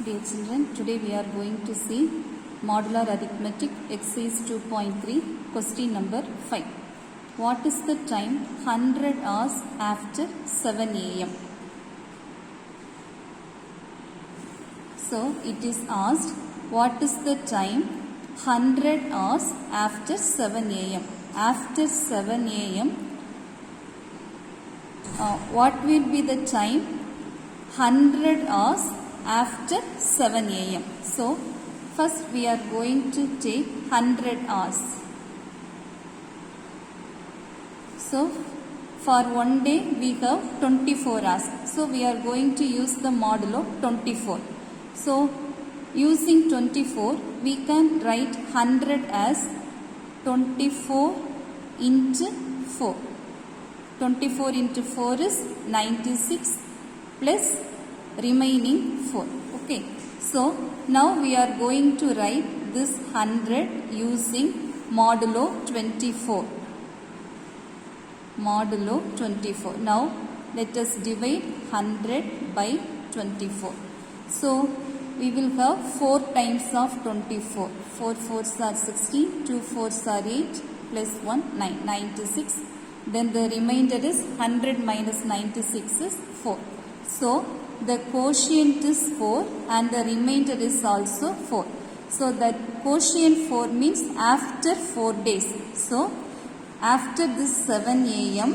Dear children, today we are going to see modular arithmetic exercise 2.3 question number 5. What is the time 100 hours after 7 a.m.? So it is asked what is the time 100 hours after 7 a.m. After 7 a.m. What will be the time 100 hours after 7 a.m. So first we are going to take 100 hours. So for one day we have 24 hours. So we are going to use the modulo 24. So using 24 we can write 100 as 24 into 4. 24 into 4 is 96 plus remaining 4. Okay. So now we are going to write this 100 using modulo 24. Modulo 24. Now let us divide 100 by 24. So we will have 4 times of 24. 4 4s are 16, 2 4s are 8, plus 1 9, 96. Then the remainder is 100 minus 96 is 4. So the quotient is 4 and the remainder is also 4. So that quotient 4 means after 4 days. So after this 7 a.m.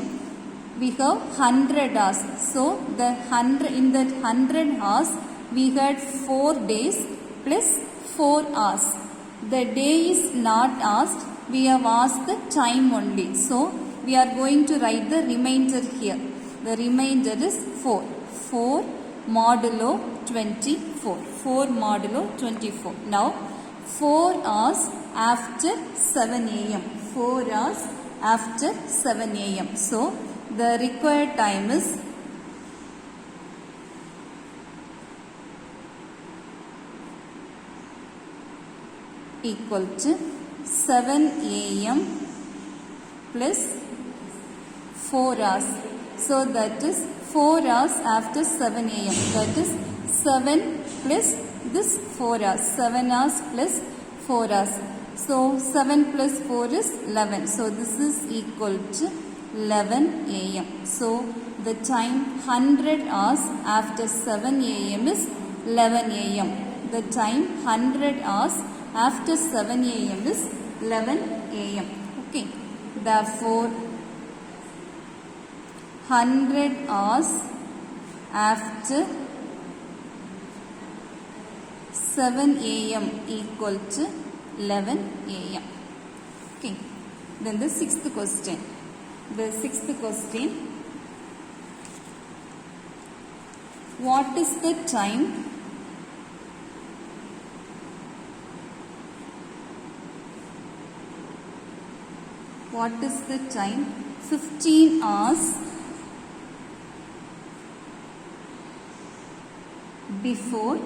we have 100 hours. So the 100 in that 100 hours we had 4 days plus 4 hours. The day is not asked. We have asked the time only. So we are going to write the remainder here. The remainder is 4. 4 modulo 24. 4 modulo 24. Now 4 hours after 7 a.m. 4 hours after 7 a.m. So the required time is equal to 7 a.m. plus 4 hours. So that is 4 hours after 7 a.m. That is 7 plus this 4 hours. 7 hours plus 4 hours. So 7 plus 4 is 11. So this is equal to 11 a.m. So the time 100 hours after 7 a.m. is 11 a.m. The time 100 hours after 7 a.m. is 11 a.m. Okay. Therefore 100 hours after 7 a.m. equal to 11 a.m. Okay. Then the sixth question. The sixth question. What is the time what is the time 15 hours before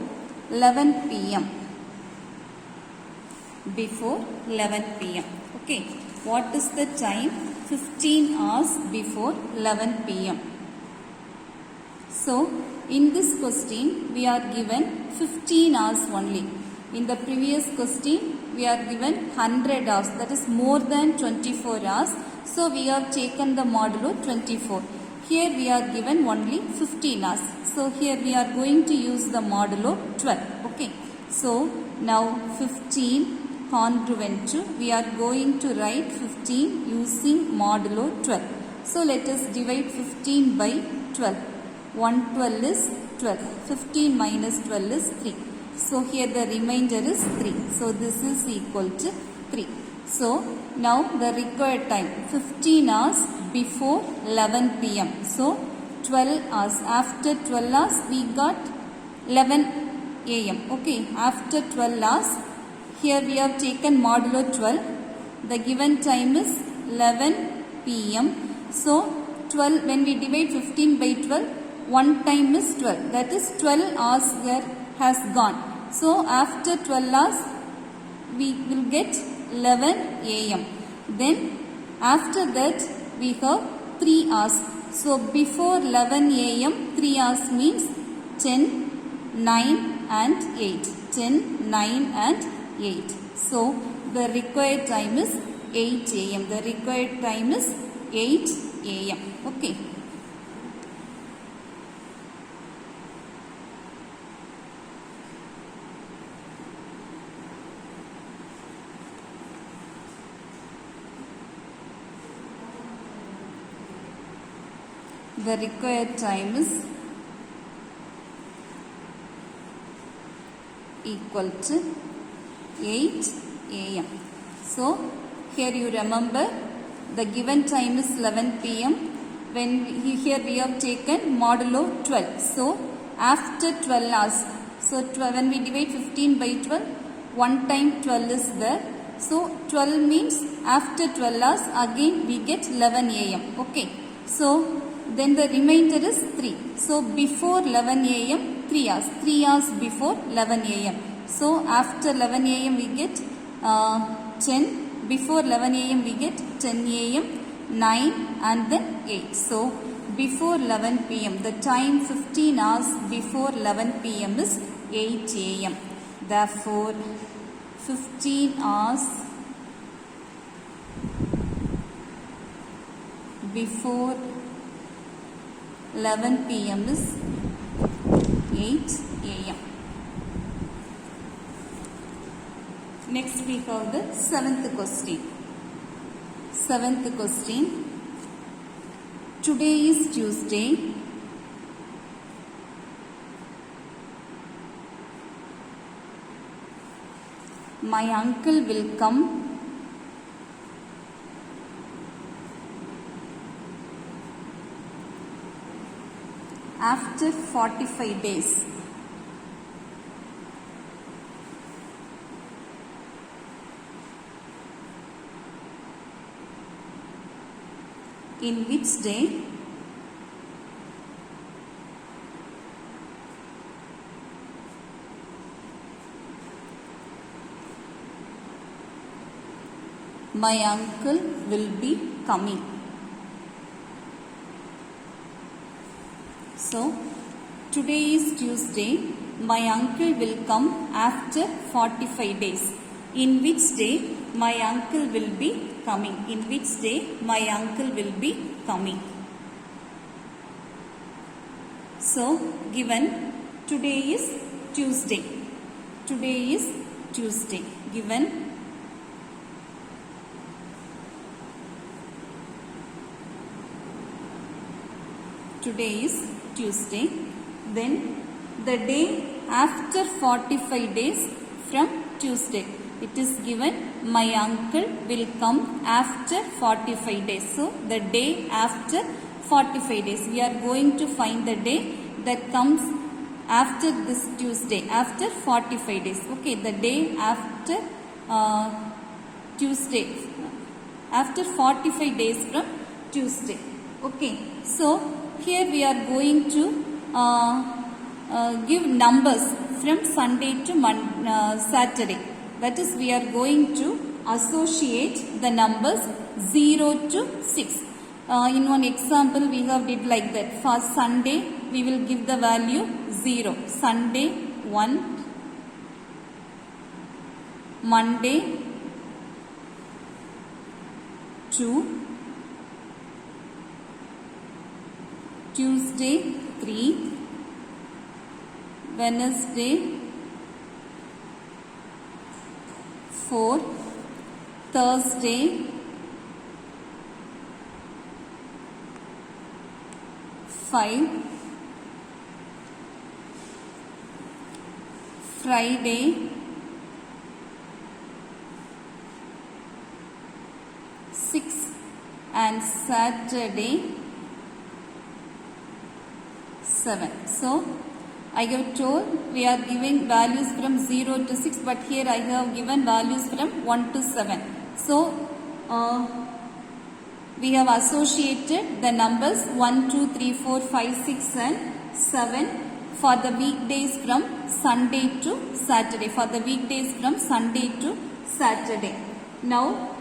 11 p.m. Before 11 p.m. Okay. What is the time 15 hours before 11 p.m. So in this question we are given 15 hours only. In the previous question we are given 100 hours, that is more than 24 hours. So we have taken the modulo 24. Here we are given only 15 hours. So here we are going to use the modulo 12. Okay. So now 15 congruent to, we are going to write 15 using modulo 12. So let us divide 15 by 12. 112 is 12. 15 minus 12 is 3. So here the remainder is 3. So this is equal to 3. So now the required time 15 hours before 11 p.m. So 12 hours. After 12 hours we got 11 a.m. Okay. After 12 hours here we have taken modulo 12. The given time is 11 p.m. So 12, when we divide 15 by 12, one time is 12. That is 12 hours here has gone. So after 12 hours we will get 11 a.m. Then after that we have 3 hours. So before 11 a.m. 3 hours means 10, 9 and 8. 10, 9 and 8. So the required time is 8 a.m. The required time is 8 a.m. Okay. The required time is equal to 8 a.m. So here you remember the given time is 11 p.m. When here we have taken modulo 12. So after 12 hours, so when we divide 15 by 12, one time 12 is there. So 12 means after 12 hours again we get 11 a.m. Okay. So then the remainder is 3. So before 11 a.m. 3 hours. 3 hours before 11 a.m. So after 11 a.m. we get 10. Before 11 a.m. we get 10 a.m. 9 and then 8. So before 11 p.m. the time 15 hours before 11 p.m. is 8 a.m. Therefore 15 hours before 11 p.m. is 8 a.m. Next we have the 7th question. 7th question. Today is Tuesday. My uncle will come after 45 days. In which day? My uncle will be coming. So, today is Tuesday. My uncle will come after 45 days. In which day my uncle will be coming? In which day my uncle will be coming? So, given today is Tuesday. Today is Tuesday. Given today is Tuesday. Then the day after 45 days from Tuesday. It is given my uncle will come after 45 days. So the day after 45 days. We are going to find the day that comes after this Tuesday, after 45 days. Okay, the day after Tuesday, after 45 days from Tuesday. Okay, so here we are going to give numbers from Sunday to Saturday. That is, we are going to associate the numbers 0 to 6. In one example, we have did like that. For Sunday, we will give the value 0. Sunday 1, Monday 2, Tuesday 3, Wednesday 4, Thursday 5, Friday 6 and Saturday 7. So I have told we are giving values from 0 to 6, but here I have given values from 1 to 7. So we have associated the numbers 1, 2, 3, 4, 5, 6 and 7 for the weekdays from Sunday to Saturday. For the weekdays from Sunday to Saturday. Now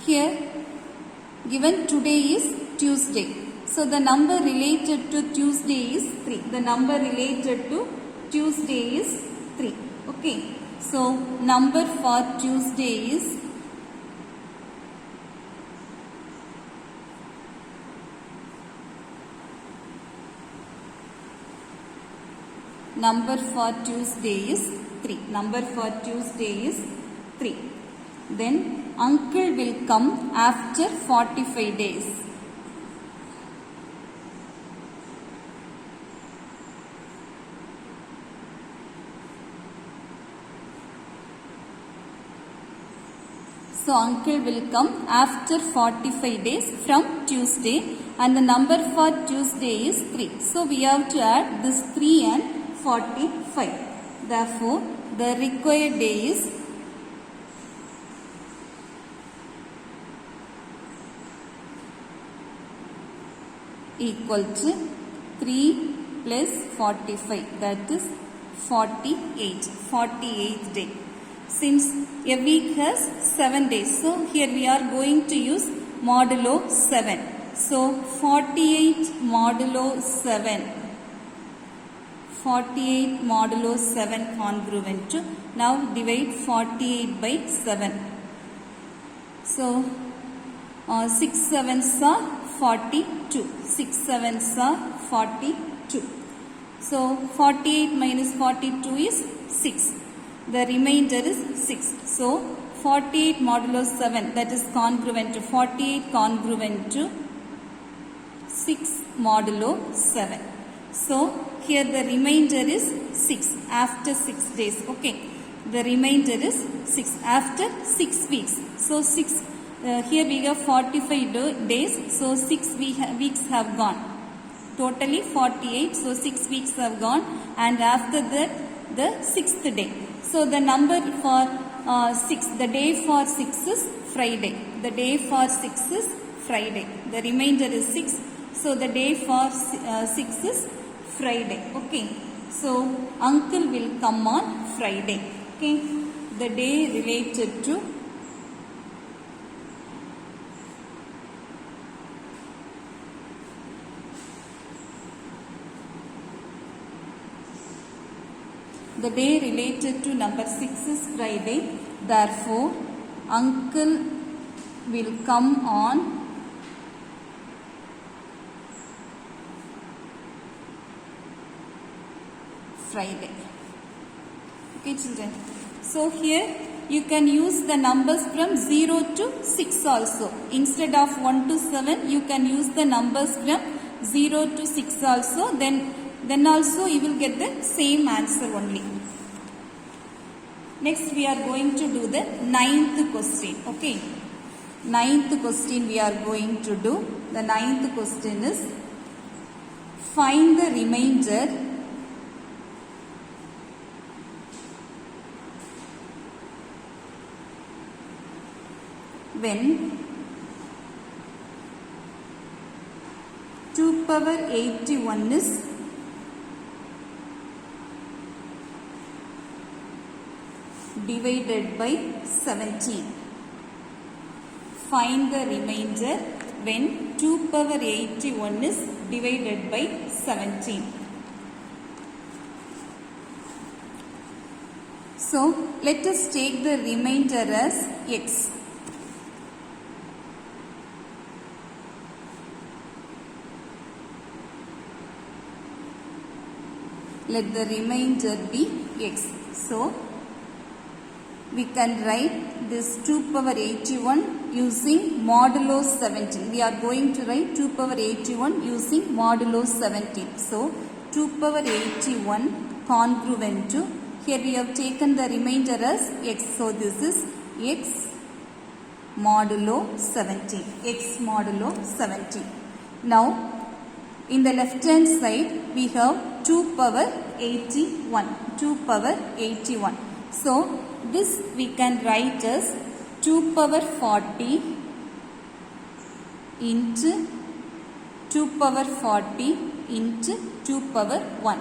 here given today is Tuesday. So the number related to Tuesday is 3. The number related to Tuesday is 3. Okay. So number for Tuesday is number for Tuesday is 3. Number for Tuesday is 3. Then uncle will come after 45 days. So uncle will come after 45 days from Tuesday, and the number for Tuesday is 3. So we have to add this 3 and 45. Therefore, the required day is equal to 3 plus 45, that is 48. 48th day. Since a week has 7 days, so here we are going to use modulo 7. So 48 modulo 7. 48 modulo 7 congruent to, now divide 48 by 7. So 6 sevens are 42. 6 sevens are 42. So 48 minus 42 is 6. The remainder is 6. So 48 modulo 7, that is congruent to 48 congruent to 6 modulo 7. So here the remainder is 6 after 6 days. Okay. The remainder is 6 after 6 weeks. So 6, here we have 45 days. So 6 weeks have gone. Totally 48. So 6 weeks have gone, and after that the 6th day. So the number for 6, the day for 6 is Friday. The day for 6 is Friday. The remainder is 6. So the day for 6 is Friday. Okay. So uncle will come on Friday. Okay. The day related to number 6 is Friday. Therefore, uncle will come on Friday. Okay, children. So here you can use the numbers from 0 to 6 also. Instead of 1 to 7, you can use the numbers from 0 to 6 also. Then also you will get the same answer only. Next we are going to do the 9th question. Okay. 9th question we are going to do. The 9th question is, find the remainder when 2 power 81 is divided by 17. Find the remainder when 2 power 81 is divided by 17. So let us take the remainder as x. Let the remainder be x. So we can write this 2 power 81 using modulo 17. We are going to write 2 power 81 using modulo 17. So 2 power 81 congruent to, here we have taken the remainder as x. So this is x modulo 17. X modulo 17. Now in the left hand side we have 2 power 81. 2 power 81. So this we can write as 2 power 40 into 2 power 40 into 2 power 1.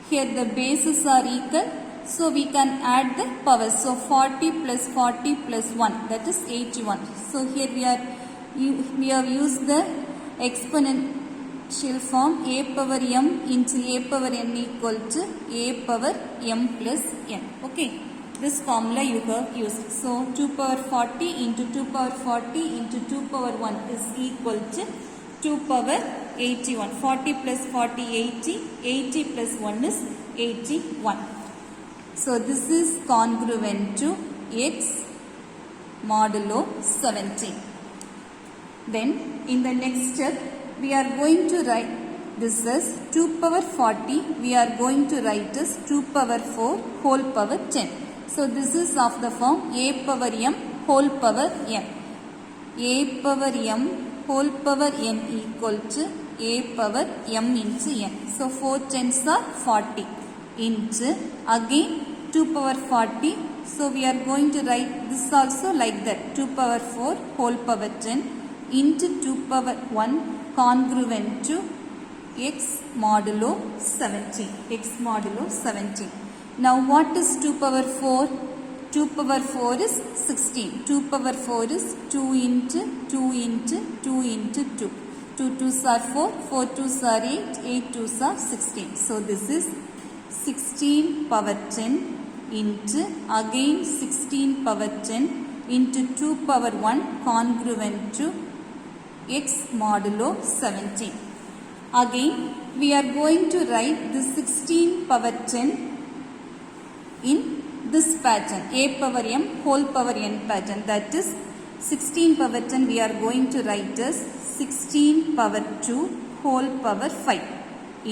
Here the bases are equal, so we can add the powers. So 40 plus 40 plus 1, that is 81. So here we have used the exponent shall form a power m into a power n equal to a power m plus n. Okay, this formula you have used. So 2 power 40 into 2 power 40 into 2 power 1 is equal to 2 power 81. 40 plus 40 80, 80 plus 1 is 81. So this is congruent to x modulo 17. Then in the next step we are going to write this as 2 power 40, we are going to write as 2 power 4 whole power 10. So this is of the form a power m whole power n. A power m whole power n equal to a power m into n. So 4 tens are 40 into again 2 power 40. So we are going to write this also like that, 2 power 4 whole power 10 into 2 power 1 congruent to x modulo 17. X modulo 17. Now what is 2 power 4? 2 power 4 is 16. 2 power 4 is 2 into 2 into 2 into 2. 2 2s are 4, 4 2s are 8, 8 2s are 16. So this is 16 power 10 into again 16 power 10 into 2 power 1 congruent to x modulo 17. Again we are going to write the 16 power 10 in this pattern, a power m whole power n pattern. That is 16 power 10 we are going to write as 16 power 2 whole power 5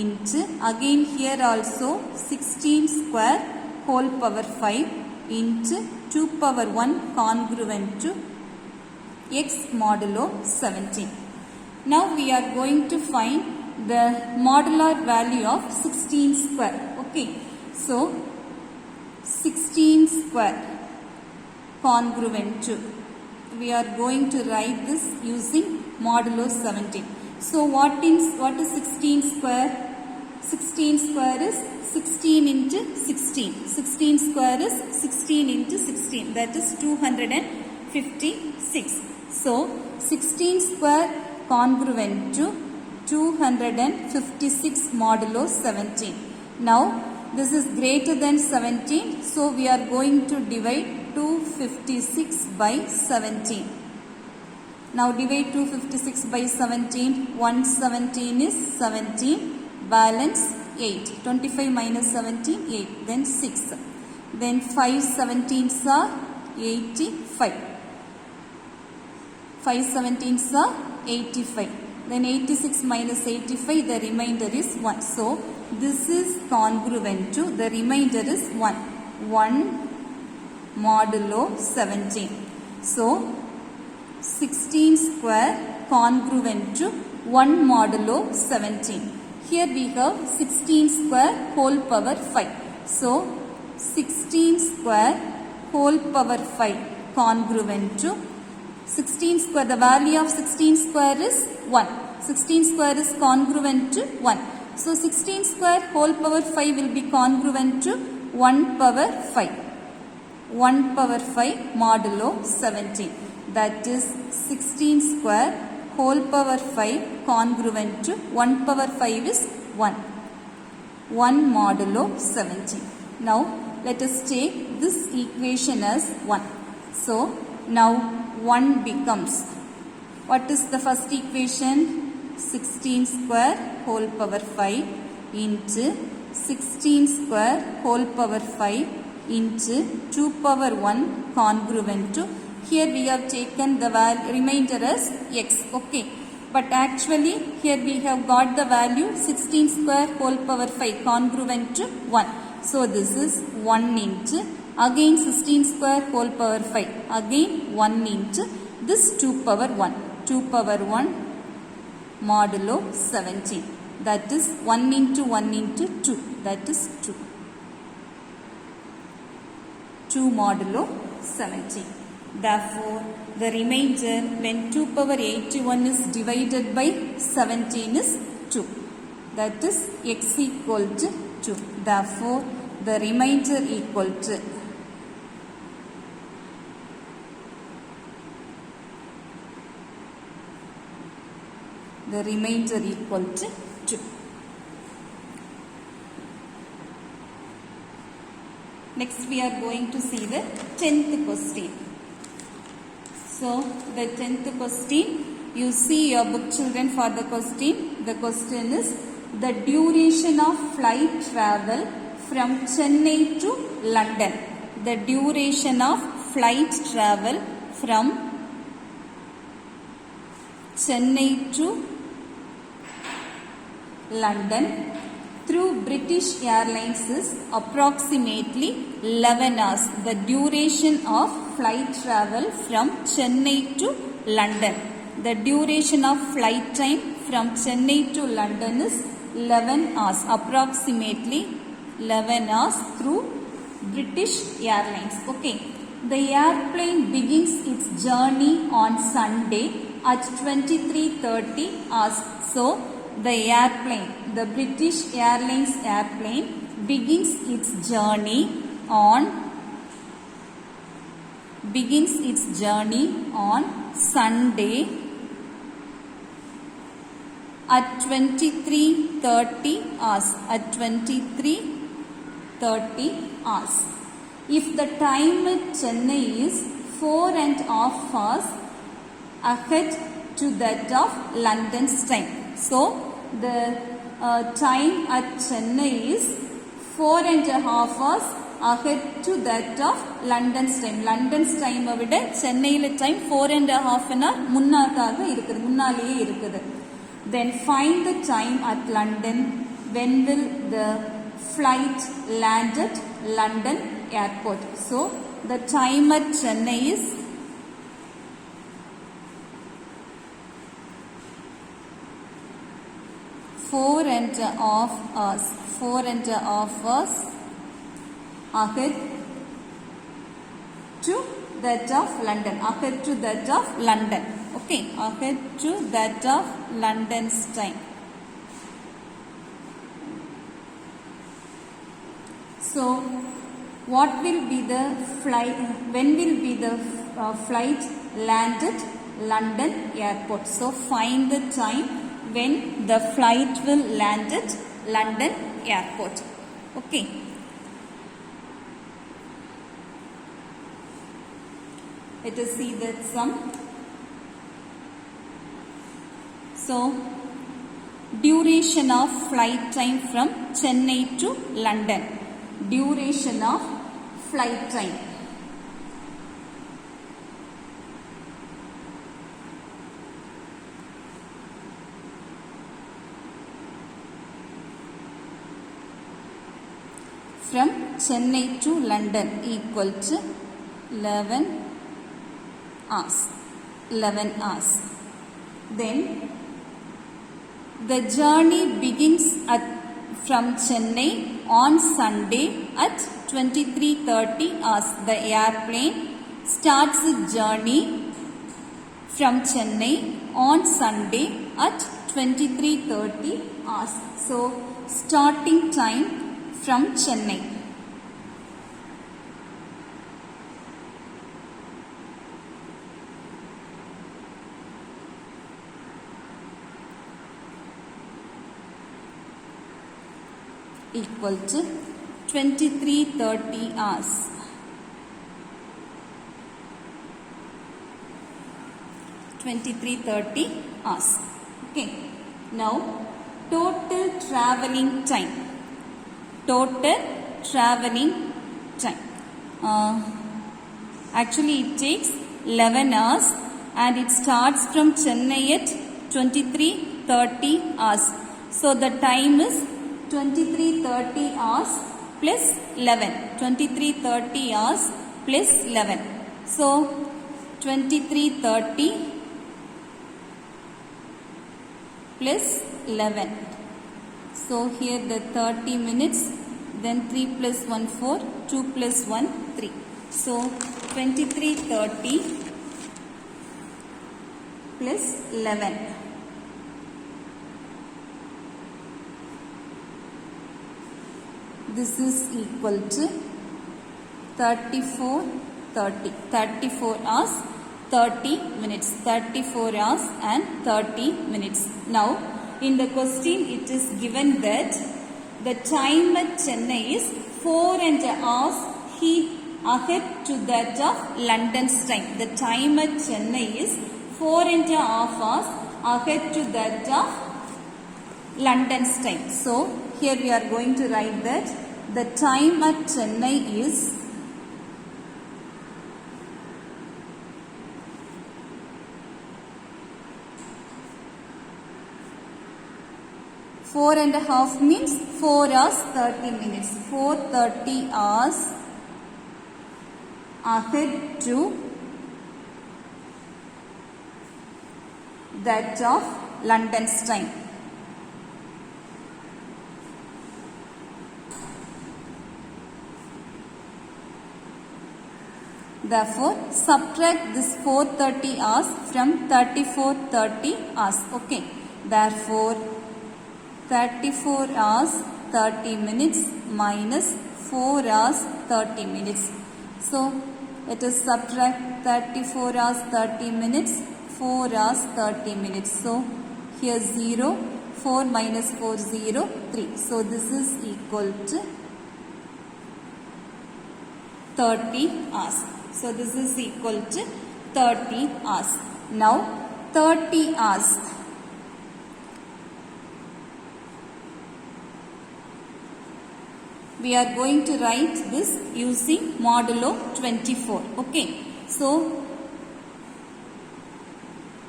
into again here also 16 square whole power 5 into 2 power 1 congruent to x modulo 17. Now we are going to find the modular value of 16 square. Okay, so 16 square congruent to, we are going to write this using modulo 17. So what is 16 square? 16 square is 16 into 16. 16 square is 16 into 16. That is 256. So 16 square congruent to 256 modulo 17. Now this is greater than 17. So we are going to divide 256 by 17. Now divide 256 by 17. 117 is 17. Balance 8. 25 minus 17, 8. Then 6. Then 5 17s are 85. 5 17s are 85. Then 86 minus 85, the remainder is 1. So this is congruent to, the remainder is 1. 1 modulo 17. So 16 square congruent to 1 modulo 17. Here we have 16 square whole power 5. So 16 square whole power 5 congruent to 16 square. The value of 16 square is 1. 16 square is congruent to 1. So 16 square whole power 5 will be congruent to 1 power 5. 1 power 5 modulo 17. That is 16 square whole power 5 congruent to 1 power 5 is 1. 1 modulo 17. Now let us take this equation as 1. So now 1 becomes, what is the first equation? 16 square whole power 5 into 16 square whole power 5 into 2 power 1 congruent to, here we have taken the remainder as x. Okay, but actually here we have got the value 16 square whole power 5 congruent to 1. So this is 1 into again 16 square whole power 5, again 1 into this 2 power 1. 2 power 1 modulo 17. That is 1 into 1 into 2. That is 2. 2 modulo 17. Therefore, the remainder when 2 power 81 is divided by 17 is 2. That is x equal to 2. Therefore, the remainder equal to the remainder equal to 2. Next we are going to see the 10th question. So the 10th question, you see your book children for the question. The question is the duration of flight travel from Chennai to London. The duration of flight travel from Chennai to London through British Airlines is approximately 11 hours. The duration of flight travel from Chennai to London. The duration of flight time from Chennai to London is 11 hours. Approximately 11 hours through British Airlines. Okay. The airplane begins its journey on Sunday at 23:30 hours. So, the airplane, the British Airlines airplane begins its journey on Sunday at 23:30 hours. At 23:30 hours. If the time at Chennai is 4.5 hours ahead to that of London's time. So, the time at Chennai is 4.5 hours ahead to that of London's time. London's time விட சென்னையில time 4.5 hour முன்னாலேயே இருக்குது. Then find the time at London. When will the flight land at London airport? So, the time at Chennai is 4.5 hours. 4.5 hours ahead to that of London. Ahead to that of London. Okay. Ahead to that of London's time. So, what will be the flight? When will be the flight land at London airport? So, find the time when the flight will land at London airport. Okay. Let us see that sum. So, duration of flight time from Chennai to London. Duration of flight time. From Chennai to London equal to 11 hours. 11 hours. Then the journey begins from Chennai on Sunday at 23:30 hours. The airplane starts its journey from Chennai on Sunday at 23:30 hours. So, starting time from Chennai. Equal to 23:30 hours. 23:30 hours. Okay. Now, total traveling time. Total traveling time. Actually, it takes 11 hours and it starts from Chennai at 23:30 hours. So, the time is 23:30 hours plus 11. 23:30 hours plus 11. So, 23:30 plus 11. So, here the 30 minutes, then 3 plus 1, 4, 2 plus 1, 3. So, 23:30 plus 11. This is equal to 34 hours 30 minutes. 34 hours and 30 minutes. Now, in the question it is given that the time at Chennai is 4.5 hours ahead to that of London's time. The time at Chennai is 4.5 hours ahead to that of London's time. So, here we are going to write that the time at Chennai is 4.5 means 4 hours 30 minutes. 4:30 hours ahead to that of London's time. Therefore, subtract this 4:30 hours from 34:30 hours. Okay. Therefore, 34 hours 30 minutes minus 4 hours 30 minutes. So, let us subtract 34 hours 30 minutes, 4 hours 30 minutes. So, here 0, 4 minus 4, 0, 3. So, this is equal to 30 hours. So, this is equal to 30 hours. Now, 30 hours. We are going to write this using modulo 24. Okay. So,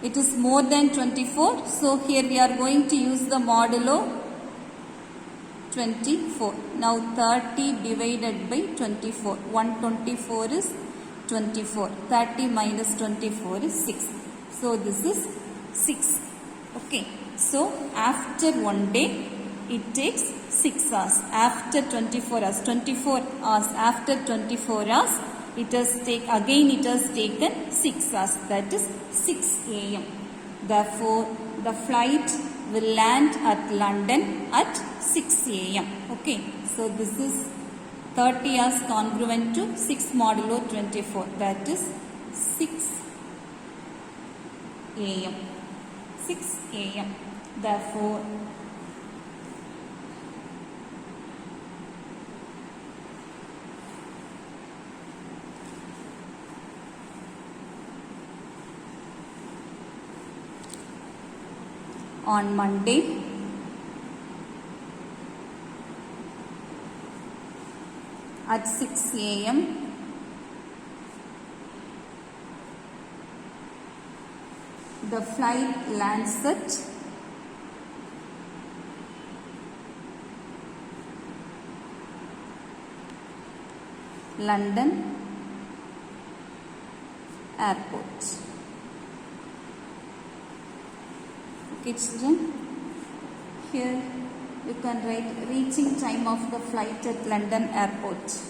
it is more than 24. So, here we are going to use the modulo 24. Now, 30 divided by 24. 124 is 24. 30 minus 24 is 6. So, this is 6. Okay. So, after one day, it takes 6 hours. After 24 hours, 24 hours after 24 hours, it has taken 6 hours. That is 6 a.m. Therefore, the flight will land at London at 6 a.m. Okay. So, this is 30 hours congruent to 6 modulo 24. That is 6 a.m. 6 a.m. Therefore, on Monday, at 6 a.m. the flight lands at London Airport. Okay, children, here you can write reaching time of the flight at London Airport.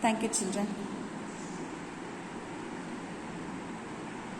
Thank you, children.